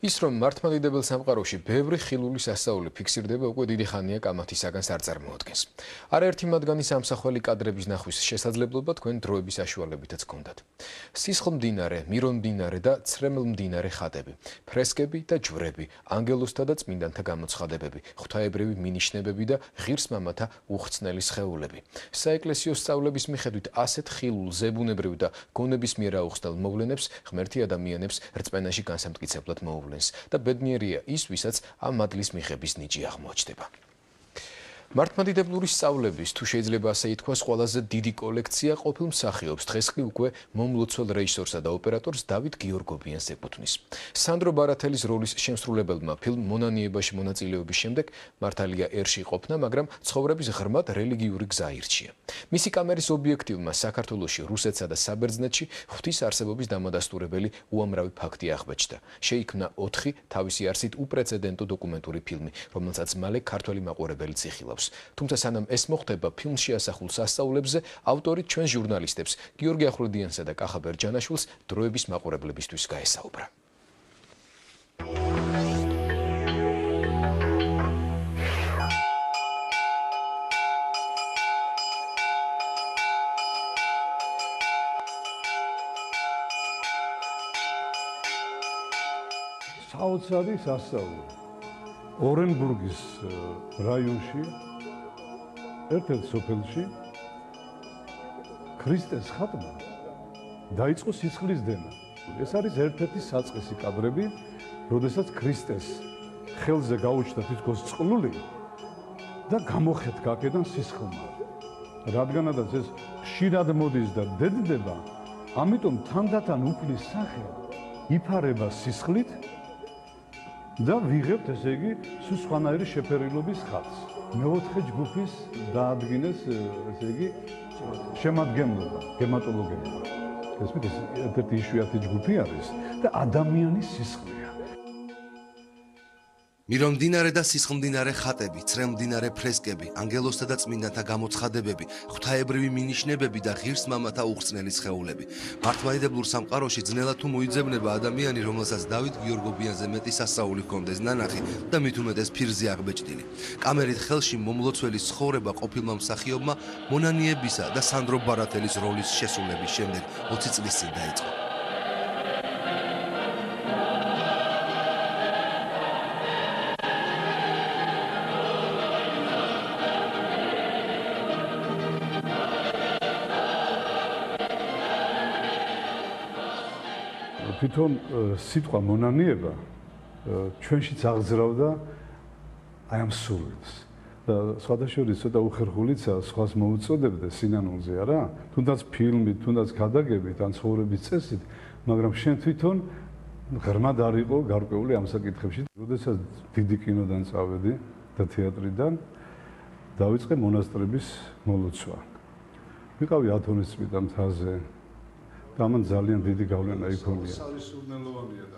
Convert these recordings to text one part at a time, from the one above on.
ის რომ მართლმადიდებელ სამყაროში ბევრი ხილული სასწაული ფიქსირდება უკვე დიდი ხანია კამათისაგან არ წარმოადგენს. არაერთი მათგანის ამსახველი კადრების ნახვის შესაძლებლობა თქვენ დროების საშუალებითაც გქონდათ. სისხლმდინარე, მირონმდინარე და ცრემლმდინარე ხატები, ფრესკები და ჯვრები, ანგელოზთა და წმინდანთა გამოცხადებები, ღვთაებრივი მინიშნებები და ღირს მამათა უხსნელი სხეულები. საეკლესიო სწავლების მიხედვით ასეთ ხილულ, ზებუნებრივ და გონებისმიერ აუხსნელ მოვლენებს ღმერთი ადამიანებს რწმენაში განსამტკიცებლად მოუვლენს. და ბედნიერია ის, ვისაც ამ მადლის მიღების ნიჭი აღმოაჩნდება. მართლმადიდებლური სწავლების, თუ შეიძლება ასე ითქვას, ყველაზე დიდი კოლექცია ყოფილ მსახიობს დღეს კი უკვე მომლოცველ რეჟისორსა და ოპერატორს დავით გიორგობიანს ეკუთვნის. სანდრო ბარათელის როლის შემსრულებელმა ფილმ მონანიებაში მონაწილეობის შემდეგ მართალია ერში ყოფნა, მაგრამ ცხოვრების ღრმად რელიგიური გზა ირჩია. მისი კამერის ობიექტივმა საქართველოში, რუსეთსა და საბერძნეთში ღვთის არსებობის დამადასტურებელი უამრავი ფაქტი აღბეჭდა. შეიქმნა 4 თავისი არსით უპრეცედენტო დოკუმენტური ფილმი, რომელსაც მალე ქართველი მაყურებელიც იხილავს. თუმცა სანამ ეს მოხდება ფილმში ასახულ სასწაულებზე, ავტორი ჩვენ ჟურნალისტებს გიორგი ახვლედიანსა და კახა ბერჯანაშვილს დროების მაყურებლებისთვის გაესაუბრა. საოცარი სასწაული ორენბურგის რაიონში ერთ-ერთ სოფელში ქრისტეს ხატმა დაიწყო სისხლის დენა. ეს არის ერთ-ერთი საწყისი კადრები, როდესაც ქრისტეს ხელზე გაუჩნდა თითქოს წყლული და გამოხეთქა აქედან სისხლმა. რადგანაც ეს ხშირად მოდის და დედდება, ამიტომ თანდათან უფლის სახე იფარება სისხლით და ვიღებთ, ესე იგი, სულ სხვანაირი შეფერილობის ხატს. მეოთხე ჯგუფის დაადგინეს, ესე იგი, შემადგენლობა, გემატოლოგები. ეს ერთ-ერთი იშვიათი ჯგუფი არის და ადამიანის სისხლია. მირონმდინარე და სისხლმდინარე ხატები, ცრემლმდინარე ფრესკები, ანგელოზთა და წმინდანთა გამოცხადებები, ღვთაებრივი მინიშნებები და ღირს მამათა უხსნელი სხეულები. მართლმადიდებლურ სამყაროში ძნელად თუ მოიძებნება ადამიანი, რომელსაც დავით გიორგობიანზე მეტი სასწაული ჰქონდეს ნანახი და მით უმეტეს ფირზე აღბეჭდილი. კამერით ხელში მომლოცველი ცხოვრება ყოფილმა მსახიობმა მონანიებისა და სანდრო ბარათელის როლის შესრულების შემდეგ 20 წლის წინ დაიწყო. თვითონ სიტყვა მონანიება ჩვენშიც აღძრავდა აი ამ სურვილს. და სხვადასხვა ცოტა უხერხულიცა სხვას მოუწოდებდა სინანულზე, არა? თუნდაც ფილმით, თუნდაც ქადაგებით, ან ცხოვრების წესით, მაგრამ შენ თვითონ ღრმად არ იყო გარკვეული ამ საკითხებში. როდესაც დიდი კინოდან წავედი და თეატრიდან დავიწყე მონასტრების მოლოცვა. ვიყავი ათონის წმინდა მთაზე. ამან ძალიან დიდი გავლენა იქონია.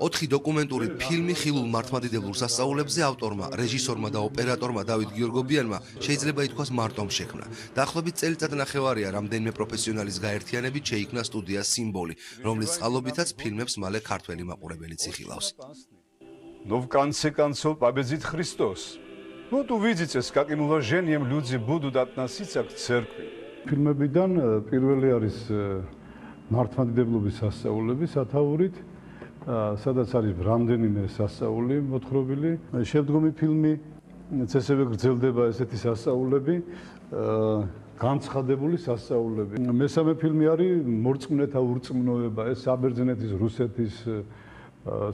4 დოკუმენტური ფილმი ხილულ მართლმადიდებლურ სასწაულებზე ავტორმა, რეჟისორმა და ოპერატორმა დავით გიორგობიანმა შეიძლება ითქვას მარტომ შექმნა. დაახლოებით წელიწადნახევარია რამდენიმე პროფესიონალის გაერთიანებით შეიქმნა სტუდია სიმბოლი, რომლის წყალობითაც ფილმებს მალე ქართველი მაყურებელიც იხილავს. Но в конце концов победит Христос. Вот увидите, с каким уважением люди будут относиться к церкви. ფილმებიდან პირველი არის მართლმადიდებლობის სასწაულები სათაურით, სადაც არის რამდენიმე სასწაული მოთხრობილი. შემდგომი ფილმი წესევე გრძელდება ესეთი სასწაულები, განცხადებული სასწაულები. მესამე ფილმი არის მორწმუნეთა ურწმუნოება, ეს საბერძნეთის, რუსეთის,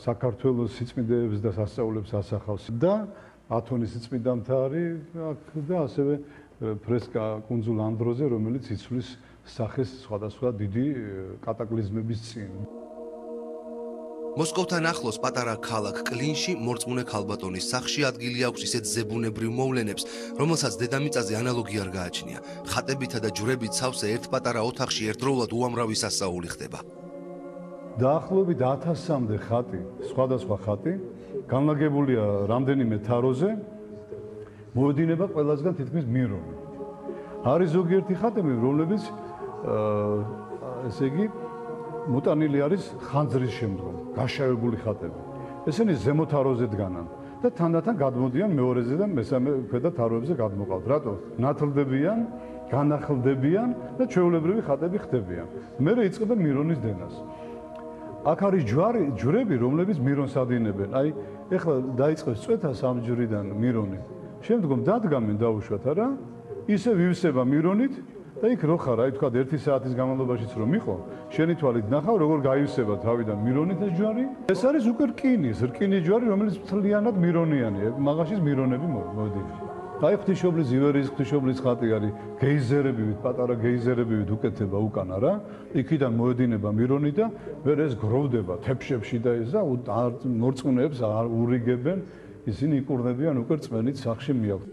საქართველოს სიწმინდეებს და სასწაულებს ასახავს. და ათონის წმინდანთა არის აქ და ასევე ფრესკა კუნძულ ანდროზე, რომელიც იცვლის სახეს სხვადასხვა დიდი კატაკლიზმების წინ. მოსკოვთან ახლოს პატარა ქალაქ კლინში მორწმუნე ქალბატონის სახლში ადგილი აქვს ისეთ ზებუნებრივ მოვლენებს, რომელსაც დედამიწაზე ანალოგი არ გააჩნია. ხატებითა და ჯვრებით სავსე ერთ პატარა ოთახში ერთდროულად უამრავი სასწაული ხდება. დაახლოებით 1000-მდე ხატი, სხვადასხვა ხატი, განლაგებულია რამდენიმე თაროზე, მოედინება ყველასგან თითქმის მირონი. არის ზოგიერთი ხატები, რომლებიც ესე იგი მოტანილი არის ხანძრის შემდგომ, გაშავებული ხატები. ესენი ზემო თაროზე დგანან და თანდათან გადმოდიან მეორეზე და მესამე ქვედა თაროებზე გადმოყავთ. რატო? ნათლდებიან, განახლდებიან და ჩვეულებრივი ხატები ხდებიან. მერე იწყება მირონის დენას. აქ არის ჯვრები, რომლებიც მირონს ადინებენ. აი, ეხლა დაიწყებს წვეთა სამჯვრიდან მირონი. შემდგომ დადგამენ დაუშვათ არა? ისე ვივსება მირონით და იქ რო ხარ, აი თქვა 1 საათის განმავლობაშიც რომ იყო, შენი თვალით ნახავ როგორ გაივსება თავიდან მირონით ეს ჯვარი. ეს არის უკვე რკინის ჯვარი, რომელიც მთლიანად მირონიანია. მაღაშის მირონები მოდიან. აი ღვთისმშობლის ივერიის ღვთისმშობლის ხატი არის გეიზერებივით, პატარა გეიზერებივით უკეთება უკან არა? იქიდან მოედინება მირონი და ვერ ეს გროვდება თეფშებში და ეს და მორწმუნეებს არ ურიგებენ, ისინი იკურნებიან უკვე რწმენით სახში მიაქვთ.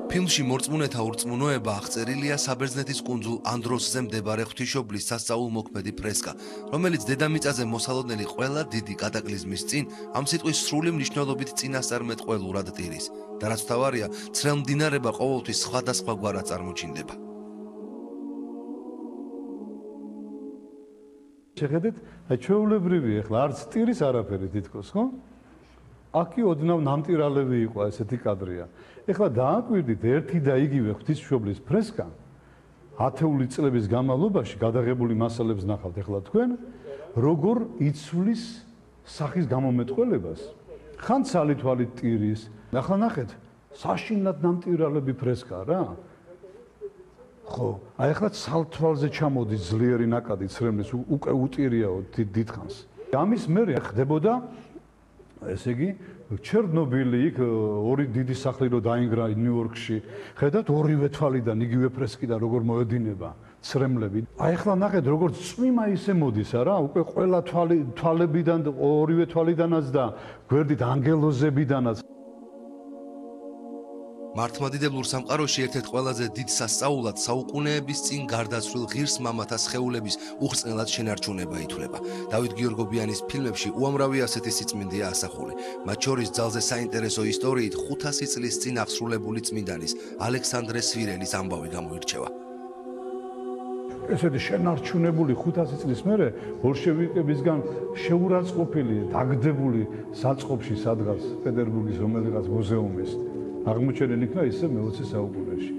ფილმში მორწმუნეთა ურწმუნოება აღწერილია საბერძნეთის კუნძულ ანდროსზე მდებარე ღვთისმშობლის სასწაულმოქმედი ფრესკა, რომელიც დედამიწაზე მოსალოდნელი ყველა დიდი კატაკლიზმის წინ ამ სიტყვის სრული მნიშვნელობით წინასწარმეტყველურად ტირის და რაც მთავარია, ცრემლმდინარება ყოველთვის სხვადასხვაგვარად წარმოჩინდება. შეხედეთ, აი ჩვეულებრივი ახლა არც ტირის არაფერი თითქოს, ხო? აქი ოდნავ ნამტირალები იყო ესეთი კადრია. ეხლა დააკვირდით ერთი და იგივე ღვთისმშობლის ფრესკა 10 წლების განმავლობაში გადაღებული მასალებს ნახავთ ეხლა თქვენ, როგორ იცვლის სახის გამომეტყველებას. ხან ცალითვალით ტირის, ახლა ნახეთ, საშინლად ნამტირალები ფრესკა რა. ხო, აი ახლა ცალთვალზე ჩამოდის ძლიერი ნაკადი ცრემლის, უკვე უტირიაო დიდხანს. ამის მერე ხდებოდა ესე იგი ჩერნობილი იქ ორი დიდი სახლი რო დაინგრა ნიუ-იორკში. ხედავთ ორივე თვალიდან იგივე ფრესკიდან როგორ მოედინება ცრემლები. აი ახლა ნახეთ როგორ წვიმა ისე მოდის არა? უკვე ყველა თვალებიდან ორივე თვალიდანაც და გვერდით ანგელოზებიდანაც. მართლმადიდებლურ სამყაროში ერთ-ერთ ყველაზე დიდ სასწაულად საუკუნეების წინ გარდაცვლილ ღირს მამათა სხეულების უხრწნელად შენარჩუნება ითვლება. დავით გიორგობიანის ფილმებში უამრავი ასეთი სიწმინდეა ასახული. მათ შორის ძალზე საინტერესო ისტორიით 500 წლის წინ აღსრულებული წმინდანის ალექსანდრე სვირელის ამბავი გამოირჩევა. ესეთი შენარჩუნებული 500 წლის მერე ბოლშევიკებისგან შეურაცხყოფილი, დაგდებული საწყობში სადღაც პეტერბურგის რომელიღაც მუზეუმის აღმოჩენილი იქნა ისე მე-20 საუკუნეში.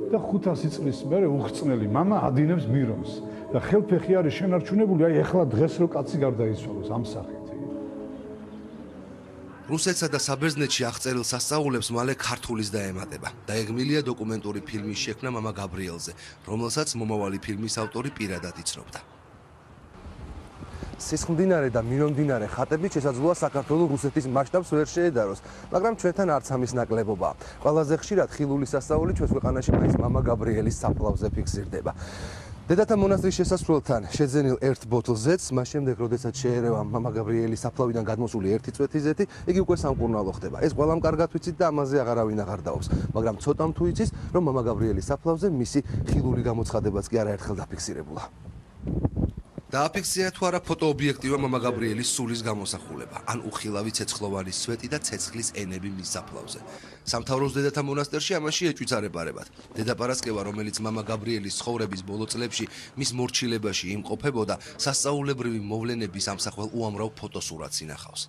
და 500 წლის მერე უხრწნელი მამა ადინებს მირონს და ხელფეხი არის შენარჩუნებული, აი ახლა დღეს რო კაცი გარდაიცვალოს ამ სახით. რუსეთსა და საბერძნეთში აღწერილ სასწაულებს მალე ქართულის დაემატება. დაეგმილია დოკუმენტური ფილმის შექმნა მამა გაბრიელზე, რომელსაც მომავალი ფილმის ავტორი პირადად იცნობდა. სისხლმდინარე და მირონმდინარე ხატებით შესაძლოა საქართველოს რუსეთის მასშტაბს ვერ შეედაროს, მაგრამ ჩვენთან არც ამის ნაკლებობაა. ყველაზე ხშირად ხილული სასწაული ჩვენს ქვეყანაში მაინც მამა გაბრიელის საფლავზე ფიქსირდება. დედათა მონასტრის შესასვლელთან შეძენილ ერთ ბოთლზეც, მას შემდეგ, როდესაც შეერევა მამა გაბრიელის საფლავიდან გადმოსული ერთი წვეთი ზეთი, იგი უკვე სამკურნალო ხდება. ეს ყველამ კარგად ვიცით და ამაზე აღარავინ აღარ დაობს, მაგრამ ცოტამ თუ იცის, რომ მამა გაბრიელის საფლავზე მისი ხილული გამოცხადებაც კი არაერთხელ დაფიქსირებულა. დააფიქსირა თუ არა ფოტოობიექტივა მამა გაბრიელის სულის გამოსახულება, ან უხილავი ცეცხლოვანი სვეტი და ცეცხლის ენები მის საფლავზე. სამთავროს დედათა მონასტერში ამაში ეჭვიც არ ებარებათ. დედაპარასკევა, რომელიც მამა გაბრიელის ცხოვრების ბოლო წლებში მის მორჩილებაში იმყოფებოდა, სასწაულებრივი მოვლენების ამსახველ უამრავ ფოტოსურათს ინახავს.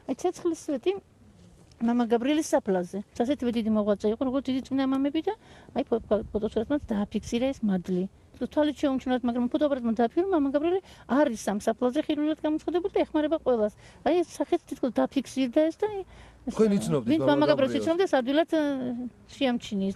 აი ცეცხლის სვეტი მამა გაბრიელის საფლავზე. ასეთივე დიდი მოღვაწე იყო, როგორც დიდი წმინდა მამები და აი ფოტოსურათმაც დააფიქსირა ეს მადლი. თვალით შეუმჩნევთ, მაგრამ ფოტოაპარატმა დააფიქსირა მამა გაბრიელი არის ამ საფლავზე ხილულად გამოცხადებული და ეხმარება ყველას. აი ეს სახით თითქოს დაფიქსირდა ეს და თქვენ იცნობთ ვინც მამა გაბრიელს იცნობდა, ადვილად შეამჩნიეს.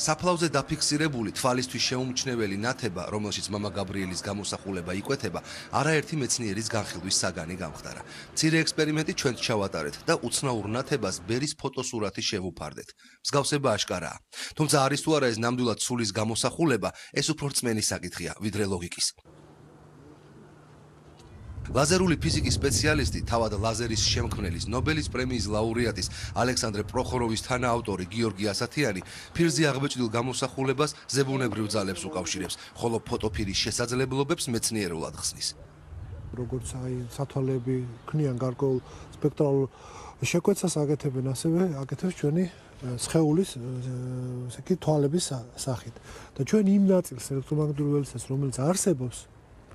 საფლავზე დაფიქსირებული თვალისთვის შეუმჩნეველი ნათება, რომელშიც მამა გაბრიელის გამოსახულება იკვეთება, არაერთი მეცნიერის განხილვის საგანი გამხდარა. მცირე ექსპერიმენტი ჩვენც ჩავატარეთ და უცნაურ ნათებას ბერის ფოტოსურათი შევუფარდეთ. მსგავსება აშკარაა. თუმცა არის თუ არა ეს ნამდვილად სულის გამოსახულება, ეს უფრო რწმენის საკითხია, ვიდრე ლოგიკის. ლაზერული ფიზიკის სპეციალისტი, თავად ლაზერის შემქმნელის, ნობელის პრემიის ლაურეატის ალექსანდრე პროხოროვის თანაავტორი გიორგი ასათიანი ფირზე აღბეჭდილ გამოსახულებას ზებუნებრივ ძალებს უკავშირებს, ხოლო ფოტოფირის შესაძლებლობებს მეცნიერულად ხსნის. როგორც აი სათვალეები ქმნიან გარკვეულ სპექტრალურ შეკვეცას აკეთებენ, ასევე აკეთებს ჩვენი სხეულის ესე იგი თვალების სახით. და ჩვენ იმ ნაწილს ელექტრომაგნიტური ველისას, რომელიც არსებობს,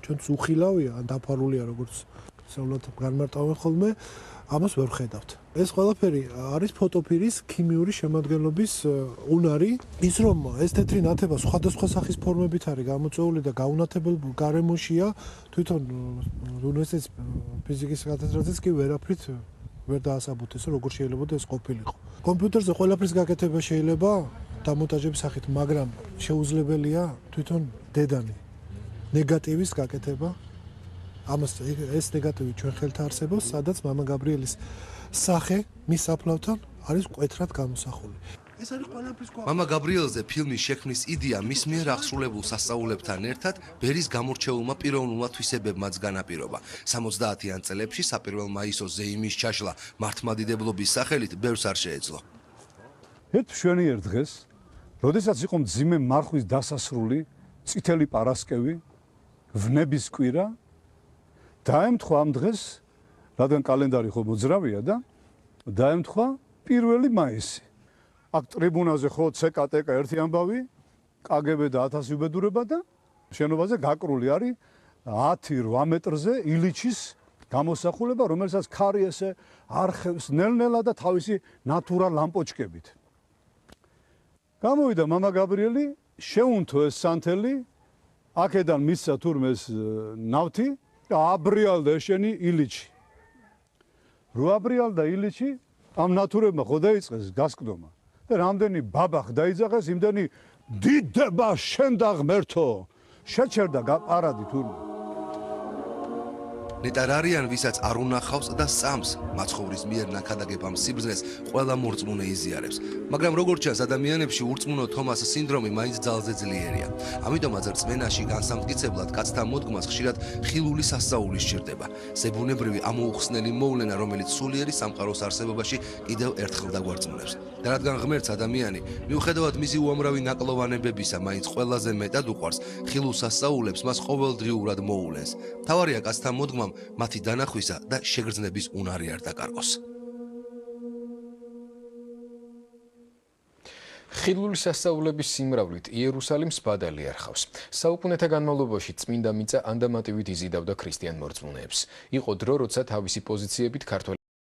ჩვენც უხილავია, ან დაფარულია როგორც სეულად განმარტავენ ხოლმე, ამას ვერ ხედავთ. ეს ყველაფერი არის ფოტოფირის ქიმიური შემადგენლობის უნარი, ის რომ ეს თეთრი ნათება სხვადასხვა სახის ფორმებით არის გამოწვეული და გაუნათებელ გარემოშია, თვითონ უნივერსიტეტის ფიზიკის კათედრაზეც კი ვერაფრით ვერ დაასაბუთეს, როგორ შეიძლება ეს ყოფილიყო. კომპიუტერზე ყველაფრის გაკეთება შეიძლება დამონტაჟების სახით, მაგრამ შეუძლებელია თვითონ დედანი ნეგატივის გაკეთება. ამას ეს ნეგატივი ჩვენ ხელთ არსებობს, სადაც მამა გაბრიელის სახე მის საფლავთან არის მკვეთრად გამოსახული. ეს არის ყველაფრის მამა გაბრიელზე ფილმის შექმნის იდეა მის მიერ აღსრულებულ სასწაულებთან ერთად ბერის გამორჩეულმა პიროვნულმა თვისებებმაც განაპირობა. 70-იან წლებში საპირველ მაისოს ზეიმის ჩაშლა მართლმადიდებლობის სახელით ბევრს არ შეეძლო. ერთ მშვენიერ დღეს, როდესაც იყო მძიმე მარხვის დასასრული, წითელი პარასკევი, ვნების კვირა, დაემთხვა ამ დღეს, რადგან კალენდარი ხო მოძრავია და დაემთხვა 1 მაისი. აქ ტრიბუნაზე ხო CKTK ერთი ამბავი, KGB და 1000 უბედურება და შენობაზე გაკრული არის 10-8 მეტრზე ილიჩის გამოსახულება, რომელსაც ქარი ესე არხევს ნელ-ნელა და თავისი ნატურალ ლამპოჩკებით. გამოვიდა მამა გაბრიელი, შეუნთო ეს სანთელი, აქედან მისცა თურმე ეს ნავთი და აბრიალდა ეშენი ილიჩი. რო აბრიალდა ილიჩი, ამ ნატურებმა ხო დაიწყეს გასკდომა. და რამდენი ბაბახ დაიძახეს, იმდენი დიდება შენ და ღმერთო შეჩერდა პარადი თურმე. ნეტარ არიან, ვისაც არ უნახავს და სწამს მაცხოვრის მიერ ნაქადაგებამ სიბრძნეს ყველა მორწმუნე იზიარებს. მაგრამ როგორც ჩანს, ადამიანებში ურწმუნო თომას სინდრომი მაინც ძალზე ძლიერია. ამიტომაც რწმენაში განსამტკიცებლად კაცთა მოდგმას ხშირად ხილული სასწაული სჭირდება. ზებუნებრივი ამოუხსნელი მოვლენა, რომელიც სულიერი სამყაროს არსებობაში კიდევ ერთხელ დაგვარწმუნებს. და რადგან ღმერთს ადამიანი, მიუხედავად მისი უამრავი ნაკლოვანებებისა, მაინც ყველაზე მეტად უყვარს, ხილულ სასწაულებს მას ყოველდღიურად მოულენს. თავარია კაცთა მოდგმა მათი დანახვისა და შეგრძნების უნარი არ დაკარგოს. ხილული სასწაულების სიმრავლით იერუსალიმს ბადალი არხავს. საუკუნეთა განმავლობაში წმინდა მიწა ანდამატივით იზიდავდა ქრისტიან მორწმუნეებს. იყო დრო, როცა თავისი პოზიციებით ქართველ